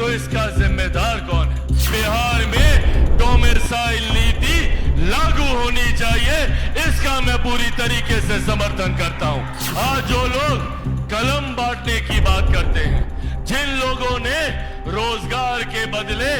तो इसका जिम्मेदार कौन है? बिहार में डोमिसाइल नीति लागू होनी चाहिए, इसका मैं पूरी तरीके से समर्थन करता हूं। आज जो लोग कलम बांटने की बात करते हैं, जिन लोगों ने रोजगार के बदले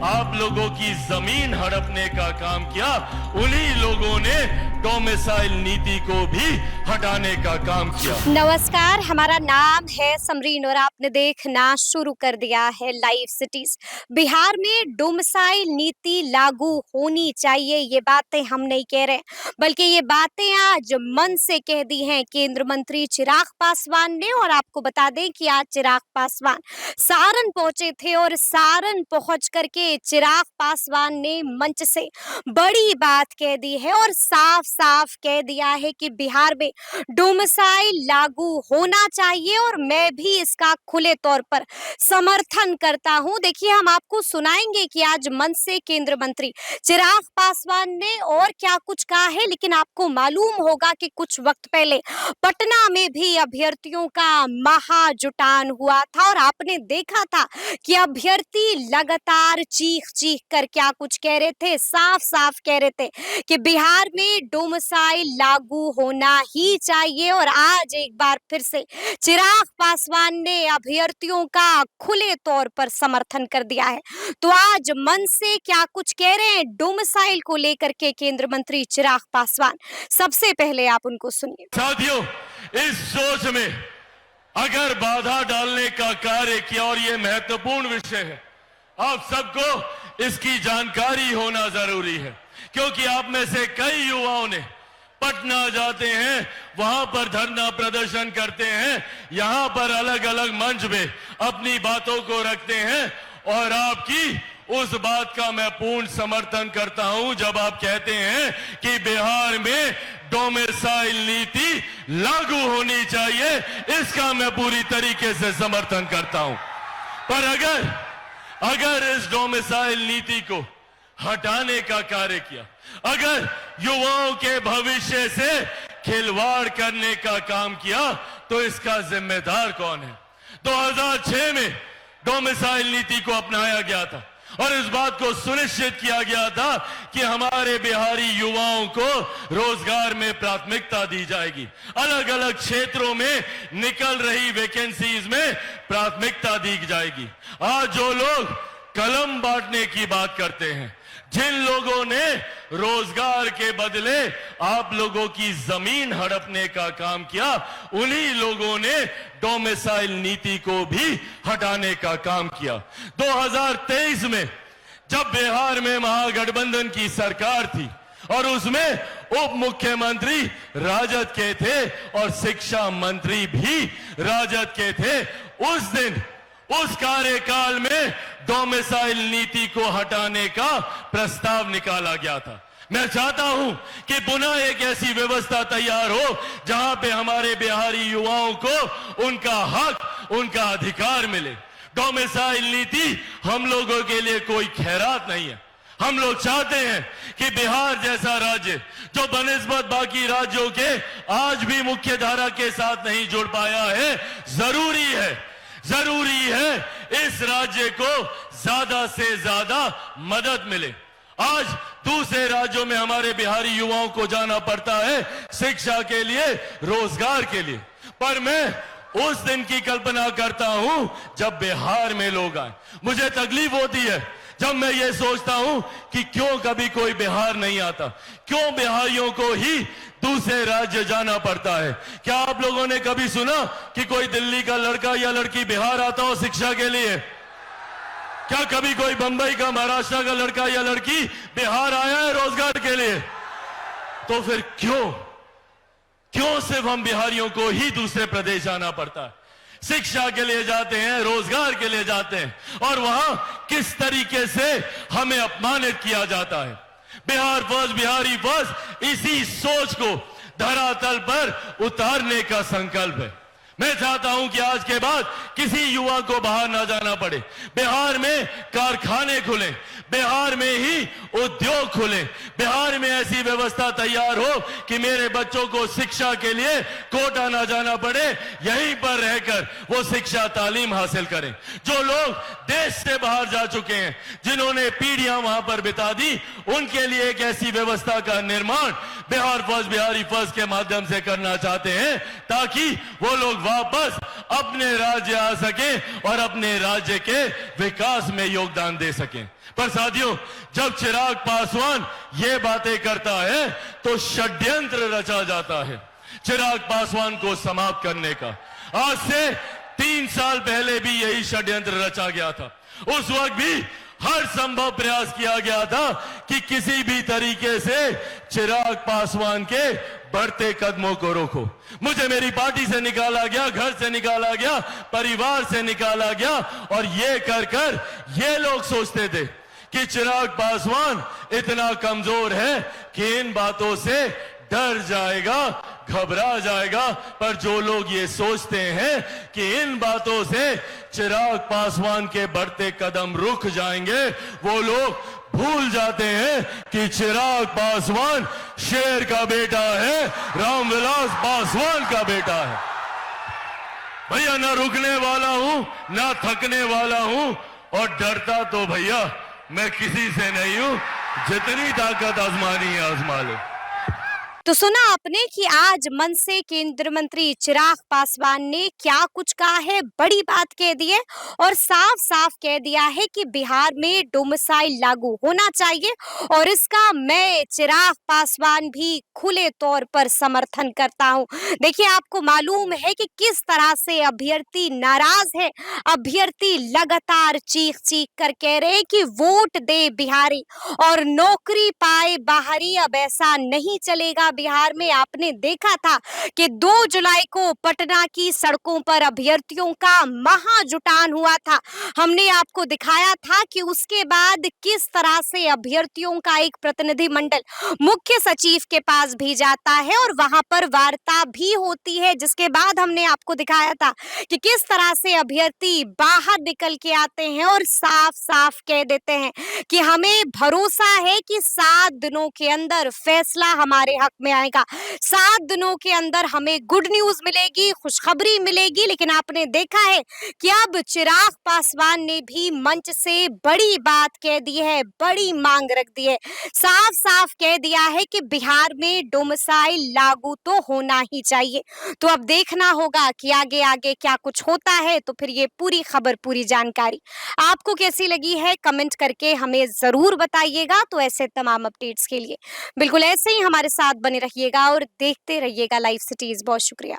आप लोगों की जमीन हड़पने का काम किया, उन्हीं लोगों ने डोमिसाइल नीति को भी हटाने का काम किया। नमस्कार, हमारा नाम है समरीन और आपने देखना शुरू कर दिया है लाइव सिटीज। बिहार में डोमिसाइल नीति लागू होनी चाहिए, ये बातें हम नहीं कह रहे, बल्कि ये बातें आज मन से कह दी हैं केंद्र मंत्री चिराग पासवान ने। और आपको बता दें कि आज चिराग पासवान सारण पहुंचे थे और सारण पहुंच करके चिराग पासवान ने मंच से बड़ी बात कह दी है और साफ साफ कह दिया है कि बिहार में डोमिसाइल लागू होना चाहिए और मैं भी इसका खुले तौर पर समर्थन करता हूं। देखिए, हम आपको सुनाएंगे कि आज मन से केंद्र मंत्री चिराग पासवान ने और क्या कुछ कहा है, लेकिन आपको मालूम होगा कि कुछ वक्त पहले पटना में भी अभ्यर्थियों का महाजुटान हुआ था और आपने देखा था कि अभ्यर्थी लगातार चीख चीख कर क्या कुछ कह रहे थे, साफ साफ कह रहे थे कि बिहार में डोमिसाइल लागू होना ही चाहिए। और आज एक बार फिर से चिराग पासवान ने अभ्यर्थियों का खुले तौर पर समर्थन कर दिया है। तो आज मन से क्या कुछ कह रहे हैं डोमिसाइल को लेकर के केंद्र मंत्री चिराग पासवान, सबसे पहले आप उनको सुनिए। साथियों, इस सोच में अगर बाधा डालने का कार्य किया, और यह महत्वपूर्ण विषय है, आप सबको इसकी जानकारी होना जरूरी है, क्योंकि आप में से कई युवाओं ने पटना जाते हैं, वहां पर धरना प्रदर्शन करते हैं, यहां पर अलग अलग मंच में अपनी बातों को रखते हैं, और आपकी उस बात का मैं पूर्ण समर्थन करता हूं जब आप कहते हैं कि बिहार में डोमिसाइल नीति लागू होनी चाहिए, इसका मैं पूरी तरीके से समर्थन करता हूं। पर अगर इस डोमिसाइल नीति को हटाने का कार्य किया, अगर युवाओं के भविष्य से खिलवाड़ करने का काम किया, तो इसका जिम्मेदार कौन है? 2006 में डोमिसाइल नीति को अपनाया गया था और इस बात को सुनिश्चित किया गया था कि हमारे बिहारी युवाओं को रोजगार में प्राथमिकता दी जाएगी, अलग अलग क्षेत्रों में निकल रही वैकेंसीज में प्राथमिकता दी जाएगी। आज जो लोग कलम बांटने की बात करते हैं, जिन लोगों ने रोजगार के बदले आप लोगों की जमीन हड़पने का काम किया, उन्हीं लोगों ने डोमिसाइल नीति को भी हटाने का काम किया। 2023 में जब बिहार में महागठबंधन की सरकार थी और उसमें उप मुख्यमंत्री राजद के थे और शिक्षा मंत्री भी राजद के थे, उस दिन उस कार्यकाल में डोमिसाइल नीति को हटाने का प्रस्ताव निकाला गया था। मैं चाहता हूं कि पुनः एक ऐसी व्यवस्था तैयार हो जहां पे हमारे बिहारी युवाओं को उनका हक, उनका अधिकार मिले। डोमिसाइल नीति हम लोगों के लिए कोई खैरात नहीं है। हम लोग चाहते हैं कि बिहार जैसा राज्य जो बनिस्बत बाकी राज्यों के आज भी मुख्य धारा के साथ नहीं जुड़ पाया है, जरूरी है इस राज्य को ज्यादा से ज्यादा मदद मिले। आज दूसरे राज्यों में हमारे बिहारी युवाओं को जाना पड़ता है शिक्षा के लिए, रोजगार के लिए, पर मैं उस दिन की कल्पना करता हूं जब बिहार में लोग आए। मुझे तकलीफ होती है जब मैं ये सोचता हूं कि क्यों कभी कोई बिहार नहीं आता, क्यों बिहारियों को ही दूसरे राज्य जाना पड़ता है। क्या आप लोगों ने कभी सुना कि कोई दिल्ली का लड़का या लड़की बिहार आता हो शिक्षा के लिए? क्या कभी कोई बंबई का, महाराष्ट्र का लड़का या लड़की बिहार आया है रोजगार के लिए? तो फिर क्यों सिर्फ हम बिहारियों को ही दूसरे प्रदेश जाना पड़ता है? शिक्षा के लिए जाते हैं, रोजगार के लिए जाते हैं, और वहां किस तरीके से हमें अपमानित किया जाता है। बिहार फर्स्ट, बिहारी फर्स्ट, इसी सोच को धरातल पर उतारने का संकल्प है। मैं चाहता हूं कि आज के बाद किसी युवा को बाहर ना जाना पड़े। बिहार में कारखाने खुले, बिहार में ही उद्योग खुले, बिहार में ऐसी व्यवस्था तैयार हो कि मेरे बच्चों को शिक्षा के लिए कोटा ना जाना पड़े, यहीं पर रहकर वो शिक्षा तालीम हासिल करें। जो लोग देश से बाहर जा चुके हैं, जिन्होंने पीढ़ियां वहां पर बिता दी, उनके लिए एक ऐसी व्यवस्था का निर्माण बिहार फर्स्ट, बिहारी फर्स्ट के माध्यम से करना चाहते हैं, ताकि वो लोग वापस अपने राज्य आ सके और अपने राज्य के विकास में योगदान दे सकें। पर साथियों, जब चिराग पासवान ये बातें करता है तो षड्यंत्र रचा जाता है चिराग पासवान को समाप्त करने का। आज से 3 साल पहले भी यही षड्यंत्र रचा गया था। उस वक्त भी हर संभव प्रयास किया गया था कि किसी भी तरीके से चिराग पासवान के बढ़ते कदमों को रोको। मुझे मेरी पार्टी से निकाला गया, घर से निकाला गया, परिवार से निकाला गया, और ये कर ये लोग सोचते थे कि चिराग पासवान इतना कमजोर है कि इन बातों से डर जाएगा, घबरा जाएगा। पर जो लोग ये सोचते हैं कि इन बातों से चिराग पासवान के बढ़ते कदम रुक जाएंगे, वो लोग भूल जाते हैं कि चिराग पासवान शेर का बेटा है, रामविलास पासवान का बेटा है। भैया, ना रुकने वाला हूं, ना थकने वाला हूं, और डरता तो भैया मैं किसी से नहीं हूं। जितनी ताकत आजमानी है आजमा लो। तो सुना आपने कि आज मन से केंद्रीय मंत्री चिराग पासवान ने क्या कुछ कहा है, बड़ी बात कह दी है और साफ साफ कह दिया है कि बिहार में डोमिसाइल लागू होना चाहिए, और इसका मैं चिराग पासवान भी खुले तौर पर समर्थन करता हूं। देखिए, आपको मालूम है कि किस तरह से अभ्यर्थी नाराज है, अभ्यर्थी लगातार चीख चीख कर कह रहे हैं कि वोट दे बिहारी और नौकरी पाए बाहरी। अब ऐसा नहीं चलेगा। बिहार में आपने देखा था कि 2 जुलाई को पटना की सड़कों पर अभ्यर्थियों का महाजुटान हुआ था। हमने आपको दिखाया था कि उसके बाद किस तरह से अभ्यर्थियों का एक प्रतिनिधिमंडल मुख्य सचिव के पास भी जाता है और वहां पर वार्ता भी होती है, जिसके बाद हमने आपको दिखाया था कि किस तरह से अभ्यर्थी बाहर निकल के आते हैं और साफ साफ कह देते हैं कि हमें भरोसा है कि 7 दिनों के अंदर फैसला हमारे हक में आएगा, 7 दिनों के अंदर हमें गुड न्यूज मिलेगी, खुशखबरी मिलेगी। लेकिन आपने देखा है कि अब चिराग पासवान ने भी मंच से बड़ी बात कह दी है, बड़ी मांग रख दी है, साफ साफ कह दिया है कि बिहार में डोमिसाइल लागू तो होना ही चाहिए। तो अब देखना होगा कि आगे आगे क्या कुछ होता है। तो फिर ये पूरी खबर, पूरी जानकारी आपको कैसी लगी है, कमेंट करके हमें जरूर बताइएगा। तो ऐसे तमाम अपडेट्स के लिए बिल्कुल ऐसे ही हमारे साथ बने रहिएगा और देखते रहिएगा लाइव सिटीज। बहुत शुक्रिया।